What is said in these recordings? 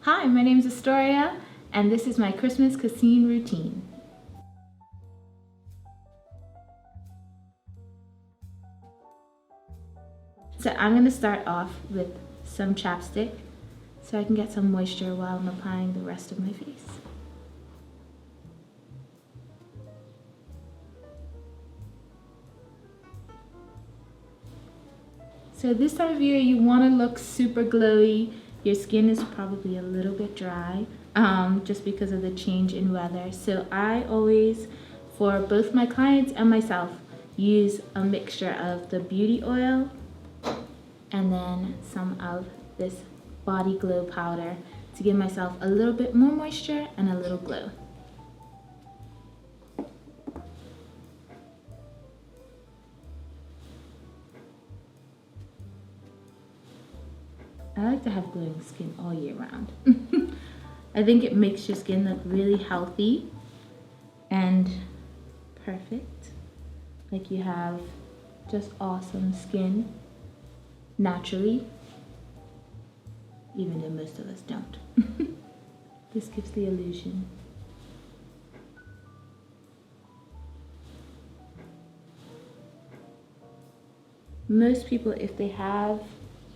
Hi, my name is Astoria, and this is my Christmas Cassine routine. So I'm going to start off with some chapstick so I can get some moisture while I'm applying the rest of my face. So this time of year you want to look super glowy. Your skin is probably a little bit dry just because of the change in weather. So I always, for both my clients and myself, use a mixture of the beauty oil and then some of this body glow powder to give myself a little bit more moisture and a little glow. I like to have glowing skin all year round. I think it makes your skin look really healthy and perfect. Like you have just awesome skin naturally, even though most of us don't. This gives the illusion. Most people, if they have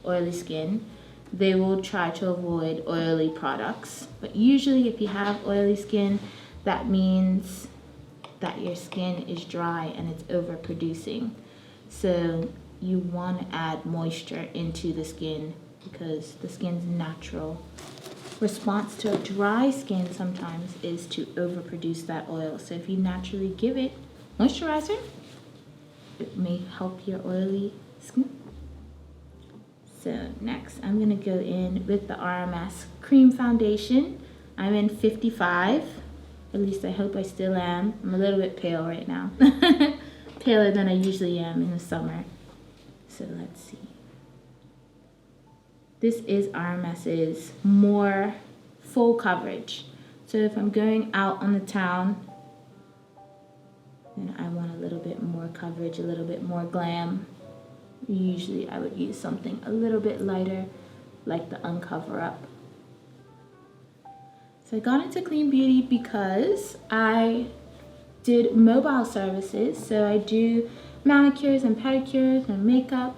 oily skin, they will try to avoid oily products. But usually if you have oily skin, that means that your skin is dry and it's overproducing. So you want to add moisture into the skin because the skin's natural response to a dry skin sometimes is to overproduce that oil. So if you naturally give it moisturizer, it may help your oily skin. So next I'm going to go in with the RMS cream foundation. I'm in 55, at least I hope I still am. I'm a little bit pale right now, paler than I usually am in the summer. So let's see. This is RMS's more full coverage. So if I'm going out on the town, then I want a little bit more coverage, a little bit more glam. Usually I would use something a little bit lighter, like the Uncover Up. So I got into clean beauty because I did mobile services. So I do manicures and pedicures and makeup,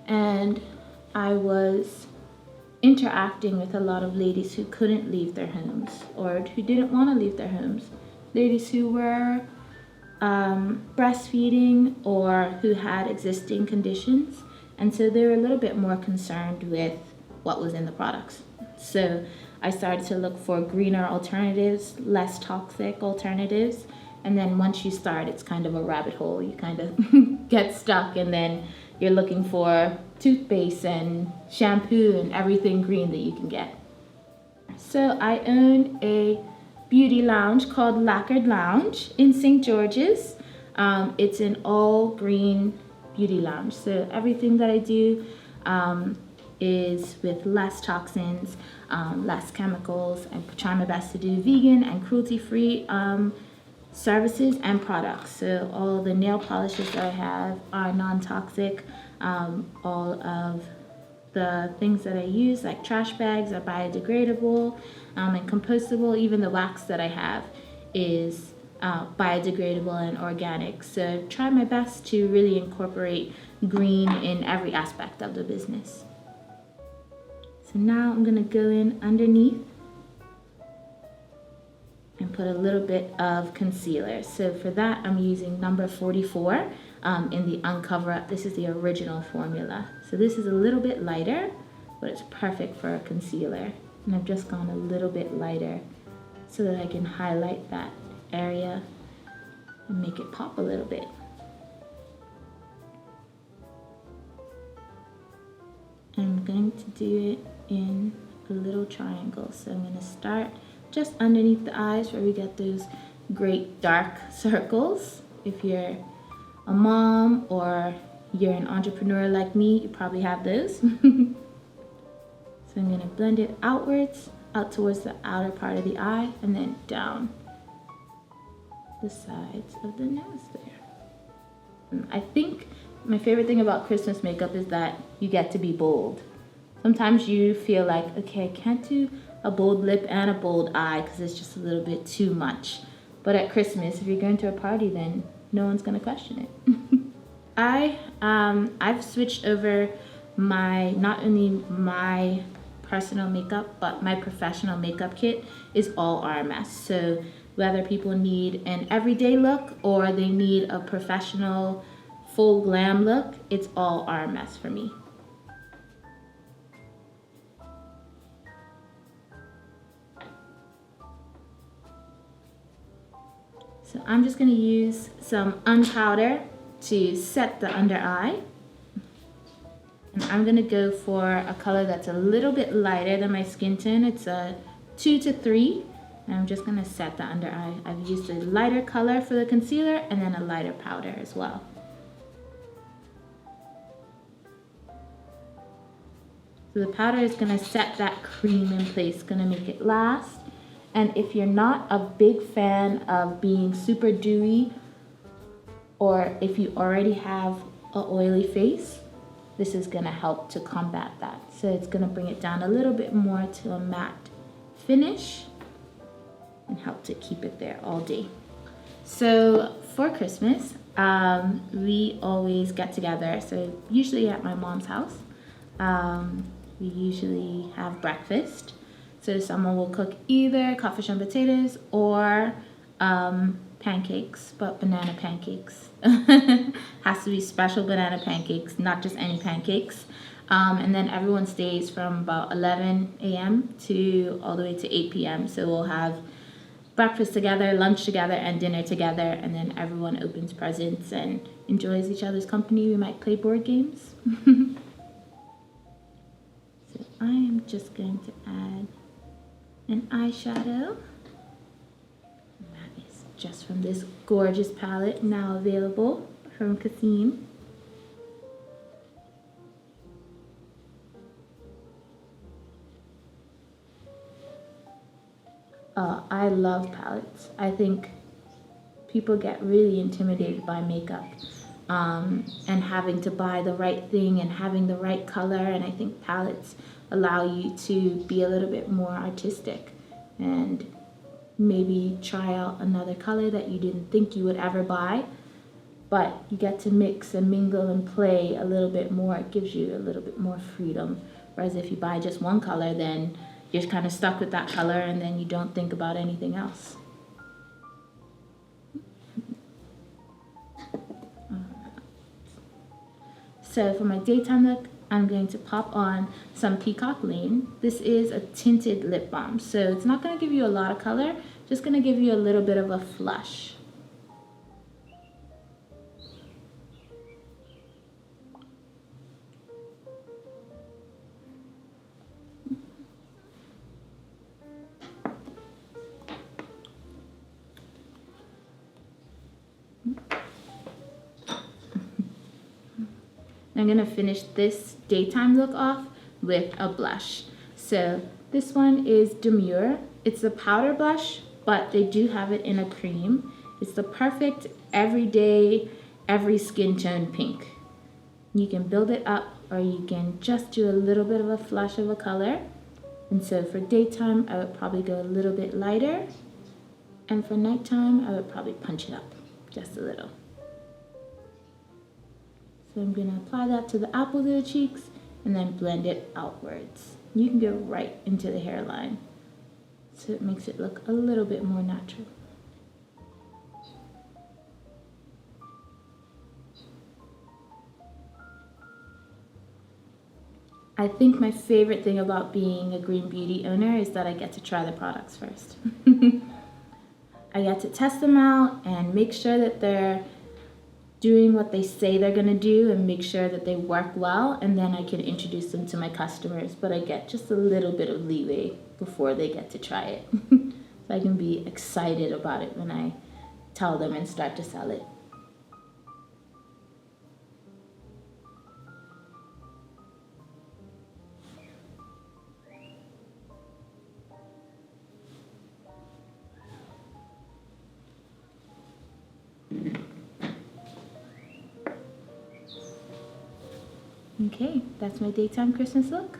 and I was interacting with a lot of ladies who couldn't leave their homes or who didn't want to leave their homes. Ladies who were breastfeeding or who had existing conditions, and so they were a little bit more concerned with what was in the products. So I started to look for greener alternatives, less toxic alternatives, and then once you start, it's kind of a rabbit hole. You kind of get stuck, and then you're looking for toothpaste and shampoo and everything green that you can get. So I own a beauty lounge called Lacquered Lounge in St. George's. It's an all green beauty lounge. So everything that I do is with less toxins, less chemicals. I try my best to do vegan and cruelty-free services and products. So all the nail polishes that I have are non-toxic. All of the things that I use, like trash bags, are biodegradable and compostable. Even the wax that I have is biodegradable and organic. So try my best to really incorporate green in every aspect of the business. So now I'm going to go in underneath and put a little bit of concealer. So for that, I'm using number 44 in the Uncover Up. This is the original formula. So this is a little bit lighter, but it's perfect for a concealer. And I've just gone a little bit lighter so that I can highlight that area and make it pop a little bit. And I'm going to do it in a little triangle. So I'm going to start just underneath the eyes where we get those great dark circles. If you're a mom or you're an entrepreneur like me, you probably have those. So I'm going to blend it outwards, out towards the outer part of the eye, and then down the sides of the nose there. And I think my favorite thing about Christmas makeup is that you get to be bold. Sometimes you feel like, okay, I can't do a bold lip and a bold eye because it's just a little bit too much. But at Christmas, if you're going to a party, then no one's going to question it. I've switched over not only my personal makeup, but my professional makeup kit is all RMS. So whether people need an everyday look or they need a professional full glam look, it's all RMS for me. So I'm just going to use some unpowder to set the under eye. And I'm going to go for a color that's a little bit lighter than my skin tone. It's a 2 to 3. And I'm just going to set the under eye. I've used a lighter color for the concealer and then a lighter powder as well. So the powder is going to set that cream in place, going to make it last. And if you're not a big fan of being super dewy, or if you already have an oily face, this is going to help to combat that. So it's going to bring it down a little bit more to a matte finish and help to keep it there all day. So for Christmas, we always get together. So usually at my mom's house, we usually have breakfast. So someone will cook either codfish and potatoes or pancakes, but banana pancakes. Has to be special banana pancakes, not just any pancakes. And then everyone stays from about 11 a.m. to all the way to 8 p.m. So we'll have breakfast together, lunch together, and dinner together. And then everyone opens presents and enjoys each other's company. We might play board games. So I am just going to add an eyeshadow. And that is just from this gorgeous palette now available from Cassine. I love palettes. I think people get really intimidated by makeup and having to buy the right thing and having the right color, and I think palettes allow you to be a little bit more artistic and maybe try out another color that you didn't think you would ever buy, but you get to mix and mingle and play a little bit more. It gives you a little bit more freedom, whereas if you buy just one color, then you're kind of stuck with that color and then you don't think about anything else. So for my daytime look, I'm going to pop on some Peacock Lane. This is a tinted lip balm, so it's not going to give you a lot of color, just going to give you a little bit of a flush. I'm going to finish this daytime look off with a blush. So this one is Demure. It's a powder blush, but they do have it in a cream. It's the perfect everyday, every skin tone pink. You can build it up or you can just do a little bit of a flush of a color. And so for daytime, I would probably go a little bit lighter. And for nighttime, I would probably punch it up just a little. So I'm going to apply that to the apples of the cheeks and then blend it outwards. You can go right into the hairline, so it makes it look a little bit more natural. I think my favorite thing about being a Green Beauty owner is that I get to try the products first. I get to test them out and make sure that they're doing what they say they're going to do and make sure that they work well, and then I can introduce them to my customers, but I get just a little bit of leeway before they get to try it. So I can be excited about it when I tell them and start to sell it. Okay, that's my daytime Christmas look.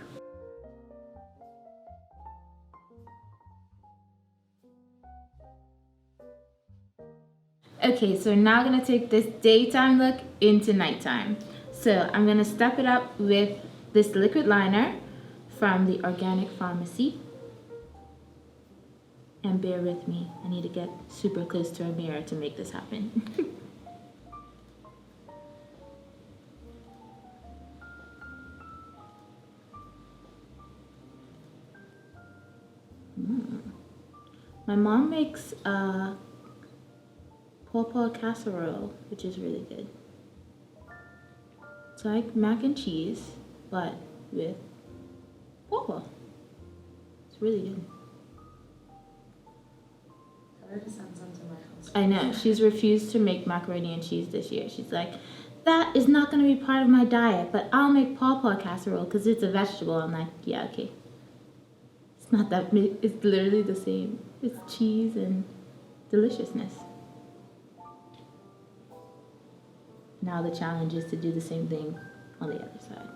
Okay, so now I'm gonna take this daytime look into nighttime. So I'm gonna step it up with this liquid liner from the Organic Pharmacy. And bear with me, I need to get super close to a mirror to make this happen. My mom makes pawpaw casserole, which is really good. It's like mac and cheese, but with pawpaw. It's really good. Tell her to send some to my house. I know, she's refused to make macaroni and cheese this year. She's like, that is not going to be part of my diet, but I'll make pawpaw casserole because it's a vegetable. I'm like, yeah, okay. It's not that, it's literally the same. It's cheese and deliciousness. Now the challenge is to do the same thing on the other side.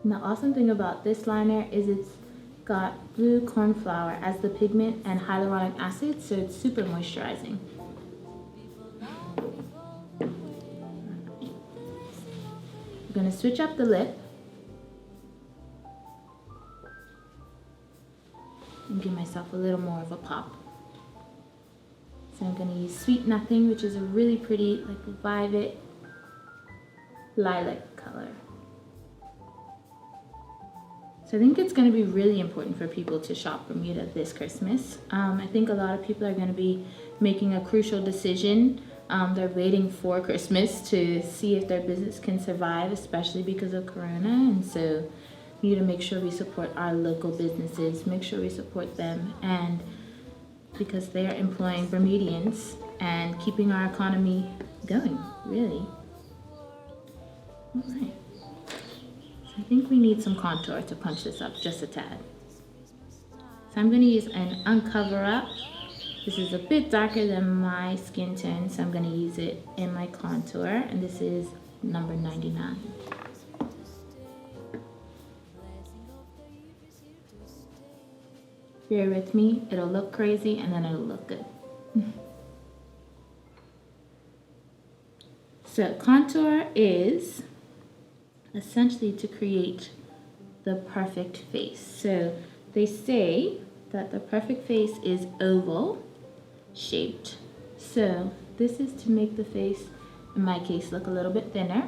And the awesome thing about this liner is it's got blue cornflower as the pigment and hyaluronic acid, so it's super moisturizing. I'm gonna switch up the lip and give myself a little more of a pop. So I'm gonna use Sweet Nothing, which is a really pretty, like, violet lilac color. So I think it's going to be really important for people to shop Bermuda this Christmas. I think a lot of people are going to be making a crucial decision. They're waiting for Christmas to see if their business can survive, especially because of Corona. And so we need to make sure we support our local businesses, make sure we support them, and because they are employing Bermudians and keeping our economy going, really. All right. I think we need some contour to punch this up just a tad. So I'm going to use an Uncover Up. This is a bit darker than my skin tone, so I'm going to use it in my contour, and this is number 99. Bear with me, it'll look crazy and then it'll look good. So contour is essentially to create the perfect face. So they say that the perfect face is oval shaped. So this is to make the face, in my case, look a little bit thinner,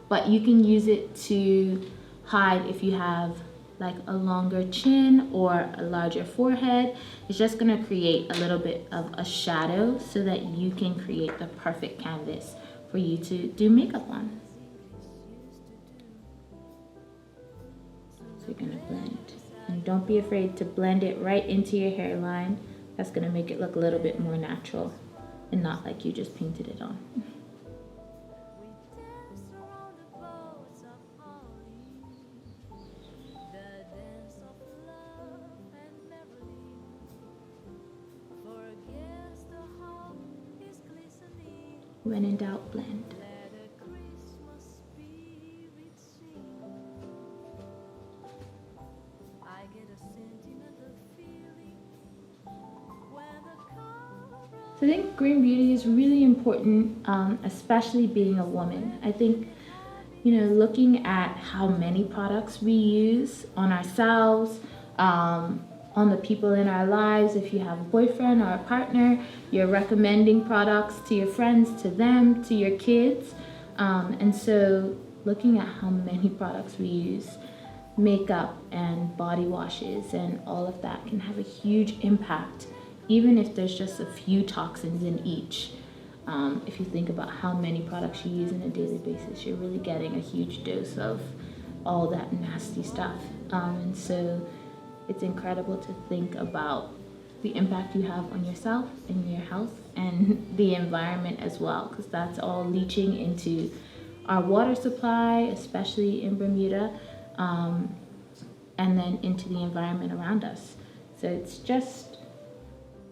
but you can use it to hide if you have like a longer chin or a larger forehead. It's just gonna create a little bit of a shadow so that you can create the perfect canvas for you to do makeup on. So you're gonna blend. And don't be afraid to blend it right into your hairline. That's gonna make it look a little bit more natural and not like you just painted it on. When in doubt, blend. So I think green beauty is really important, especially being a woman. I think, looking at how many products we use on ourselves, on the people in our lives. If you have a boyfriend or a partner, you're recommending products to your friends, to them, to your kids. And so looking at how many products we use, makeup and body washes and all of that can have a huge impact even if there's just a few toxins in each, if you think about how many products you use on a daily basis, you're really getting a huge dose of all that nasty stuff. And so it's incredible to think about the impact you have on yourself and your health and the environment as well, because that's all leaching into our water supply, especially in Bermuda, and then into the environment around us. So it's just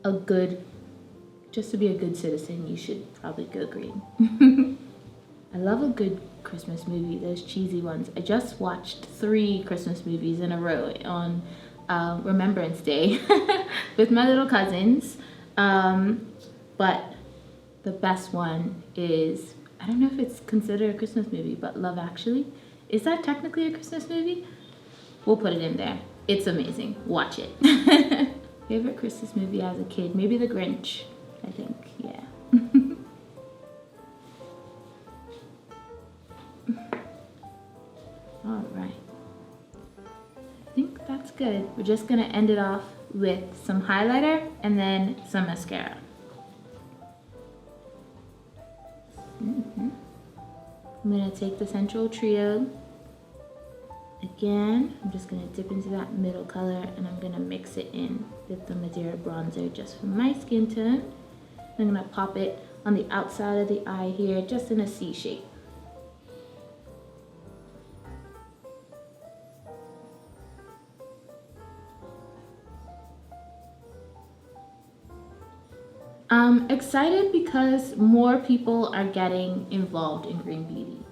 to be a good citizen, you should probably go green. I love a good Christmas movie, those cheesy ones. I just watched 3 Christmas movies in a row on Remembrance Day with my little cousins. But the best one is, I don't know if it's considered a Christmas movie, but Love Actually. Is that technically a Christmas movie? We'll put it in there. It's amazing. Watch it. Favorite Christmas movie as a kid? Maybe The Grinch, I think. Yeah. All right. I think that's good. We're just gonna end it off with some highlighter and then some mascara. I'm gonna take the Central Trio. Again, I'm just gonna dip into that middle color and I'm gonna mix it in with the Madeira bronzer just for my skin tone. I'm gonna pop it on the outside of the eye here, just in a C shape. I'm excited because more people are getting involved in green beauty.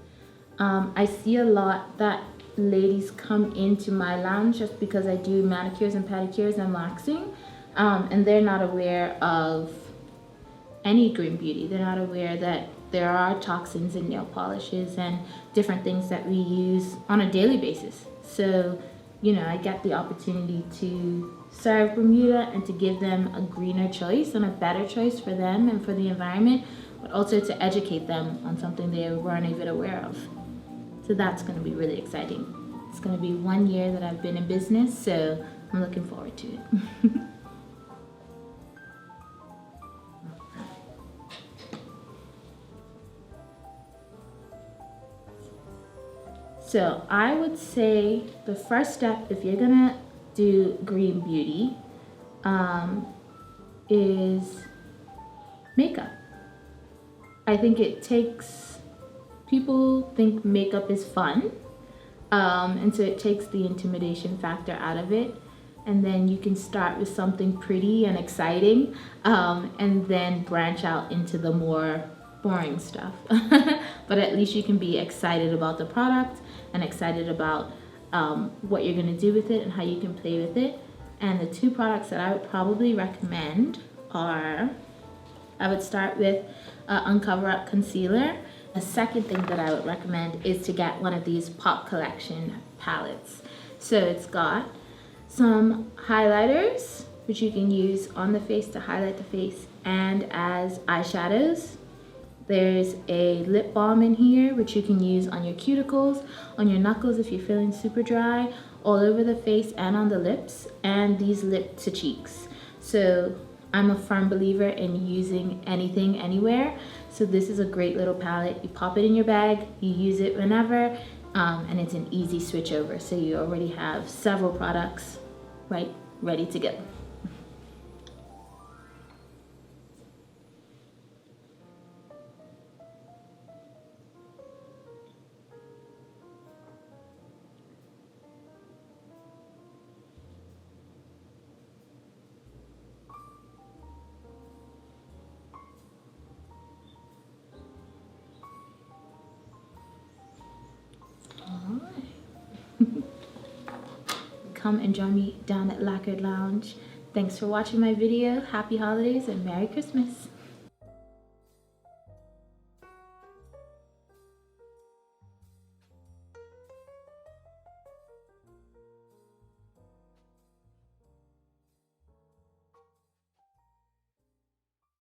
I see a lot that ladies come into my lounge just because I do manicures and pedicures and waxing, and they're not aware of any green beauty. They're not aware that there are toxins in nail polishes and different things that we use on a daily basis. So, I get the opportunity to serve Bermuda and to give them a greener choice and a better choice for them and for the environment, but also to educate them on something they weren't even aware of. So that's going to be really exciting. It's going to be 1 year that I've been in business, so I'm looking forward to it. So I would say the first step, if you're gonna do green beauty, is makeup. I think people think makeup is fun, and so it takes the intimidation factor out of it. And then you can start with something pretty and exciting, and then branch out into the more boring stuff. But at least you can be excited about the product and excited about what you're going to do with it and how you can play with it. And the 2 products that I would probably recommend are, I would start with Uncover Up Concealer. The second thing that I would recommend is to get one of these Pop Collection palettes. So it's got some highlighters, which you can use on the face to highlight the face and as eyeshadows. There's a lip balm in here, which you can use on your cuticles, on your knuckles if you're feeling super dry, all over the face and on the lips, and these lip to cheeks. So I'm a firm believer in using anything, anywhere. So this is a great little palette. You pop it in your bag, you use it whenever, and it's an easy switch over. So you already have several products ready to go. Come and join me down at Lacquered Lounge. Thanks for watching my video. Happy holidays and Merry Christmas.